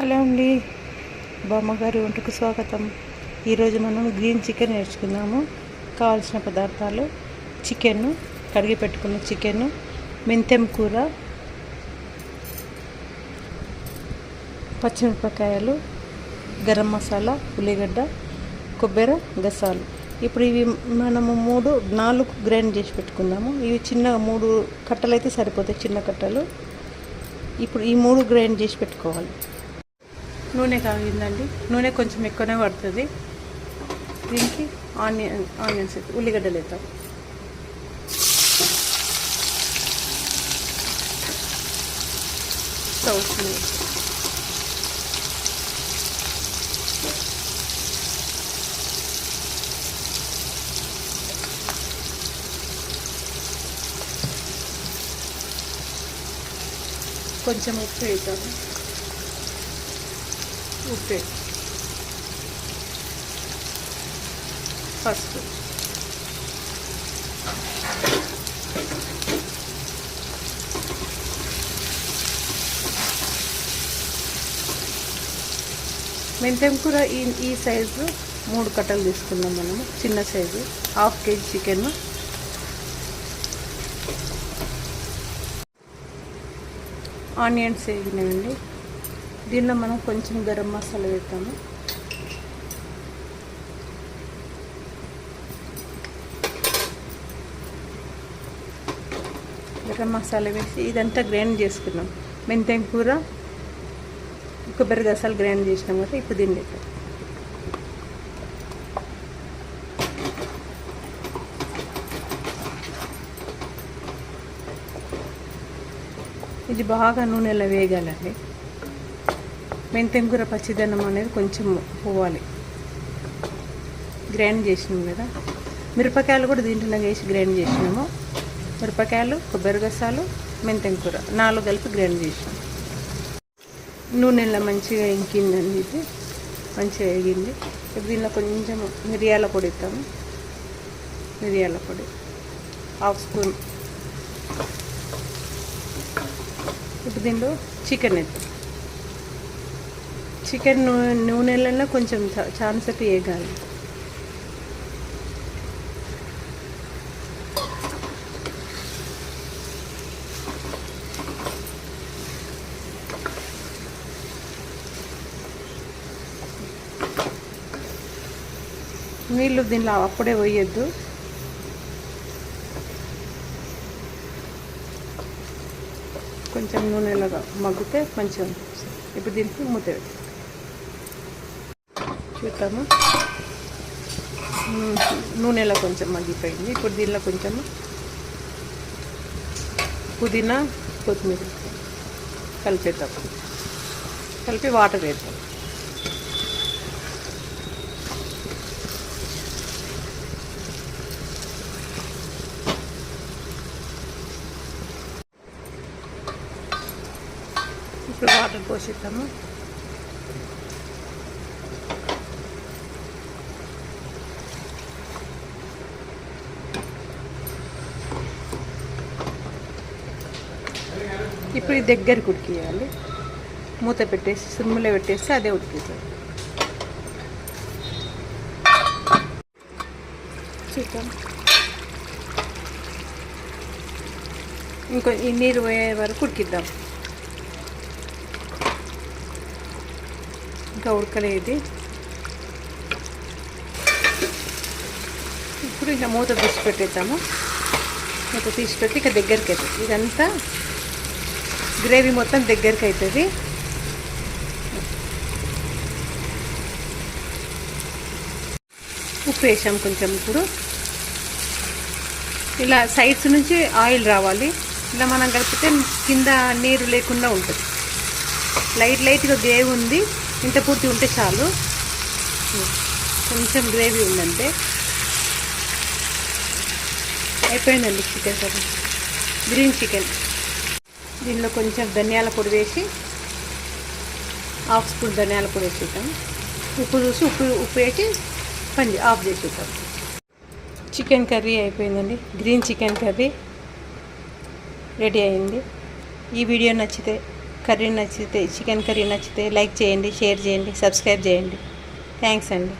Hello అండి, బామ్మగారి వంటకు స్వాగతం. ఈరోజు మనం గ్రీన్ చికెన్ నేర్చుకుందాము. కావాల్సిన పదార్థాలు: చికెన్, కడిగి పెట్టుకున్న చికెన్, మెంతెం కూర, పచ్చిమిరపకాయలు, గరం మసాలా, ఉల్లిగడ్డ, కొబ్బరి గసాలు. ఇప్పుడు ఇవి మనము 4 గ్రైండ్ చేసి పెట్టుకుందాము. ఇవి చిన్న 3 కట్టలు అయితే సరిపోతాయి, చిన్న కట్టలు. ఇప్పుడు ఈ 3 గ్రైండ్ చేసి పెట్టుకోవాలి. నూనె కాగిందండి. నూనె కొంచెం ఎక్కువనే పడుతుంది. దీనికి ఆనియన్స్ ఉల్లిగడ్డలు వేద్దాం. సౌస్ని కొంచెం ఉప్పు వేద్దాము. ఉప్పు, పసుపు, మెంతెం కూర ఈ సైజు 3 కట్టలు తీసుకుందాం మనము. చిన్న సైజు 1/2 kg చికెన్. ఆనియన్స్ వేగినాయండి. దీనిలో మనం కొంచెం గరం మసాలా వేద్దాము. గరం మసాలా వేసి ఇదంతా గ్రైండ్ చేసుకున్నాం. మెంతెం కూర, కొబ్బరి గసాలు గ్రైండ్ చేసినాం కదా. ఇప్పుడు దీన్ని వేద్దాం. ఇది బాగా నూనెలో వేగాలండి. మెంతెం కూర పచ్చిదనం అనేది కొంచెం పోవాలి. గ్రైండ్ చేసినాం కదా. మిరపకాయలు కూడా దీంట్లో వేసి గ్రైండ్ చేసినాము. మిరపకాయలు, కొబ్బరి గసాలు, మెంతెం కూర 4 కలిపి గ్రైండ్ చేసినాం. నూనెలో మంచిగా ఇంకిందండి. ఇది మంచిగా వేగింది. ఇప్పుడు దీనిలో కొంచెం మిరియాల పొడి ఇస్తాము. మిరియాల పొడి 1/2 స్పూన్. ఇప్పుడు దీనిలో చికెన్ వేద్దాం. చికెన్ నూనెలలో కొంచెం చాలాసేపు వేగాలి. నీళ్ళు దీనిలో అప్పుడే పోయొద్దు. కొంచెం నూనెలాగా మగ్గితే మంచిగా ఉంటుంది. ఇప్పుడు దీనికి మూత పెట్టి చూద్దాము. నూనెలో కొంచెం మగ్గిపోయింది. ఇప్పుడు దీనిలో కొంచెం పుదీనా, కొత్తిమీర కలిపేద్దాం. కలిపి వాటర్ వేద్దాం. ఇప్పుడు వాటర్ పోసిద్దాము. ఇప్పుడు ఇది దగ్గరికి ఉడికియాలి. మూత పెట్టేసి సిమ్లో పెట్టేసి అదే ఉడికిస్తుంది. చూద్దాం. ఇంకో ఈ నీరు పోయే వరకు ఉడికిద్దాం. ఇంకా ఉడకలేదు. ఇప్పుడు ఇంకా మూత తీసి పెట్టేద్దాము. మూత తీసి పెట్టి ఇక దగ్గరికి అవుతుంది. ఇదంతా గ్రేవీ మొత్తం దగ్గరికి అవుతుంది. ఉప్పు వేసాం కొంచెం. ఇప్పుడు ఇలా సైడ్స్ నుంచి ఆయిల్ రావాలి. ఇలా మనం కలిపితే కింద నీరు లేకుండా ఉంటుంది. లైట్గా గ్రేవీ ఉంది. ఇంత పూర్తి ఉంటే చాలు. కొంచెం గ్రేవీ ఉందంటే అయిపోయిందండి చికెన్ కర్రీ. Green chicken. దీనిలో కొంచెం ధనియాల పొడి వేసి 1/2 స్పూన్ ధనియాల పొడి వేసేద్దాం. ఉప్పు చూసి ఉప్పు వేసి ఆఫ్ చేసేద్దాం. చికెన్ కర్రీ అయిపోయిందండి. గ్రీన్ చికెన్ కర్రీ రెడీ అయింది. ఈ వీడియో నచ్చితే కర్రీ నచ్చితే చికెన్ కర్రీ నచ్చితే లైక్ చేయండి, షేర్ చేయండి, సబ్స్క్రైబ్ చేయండి. థ్యాంక్స్ అండి.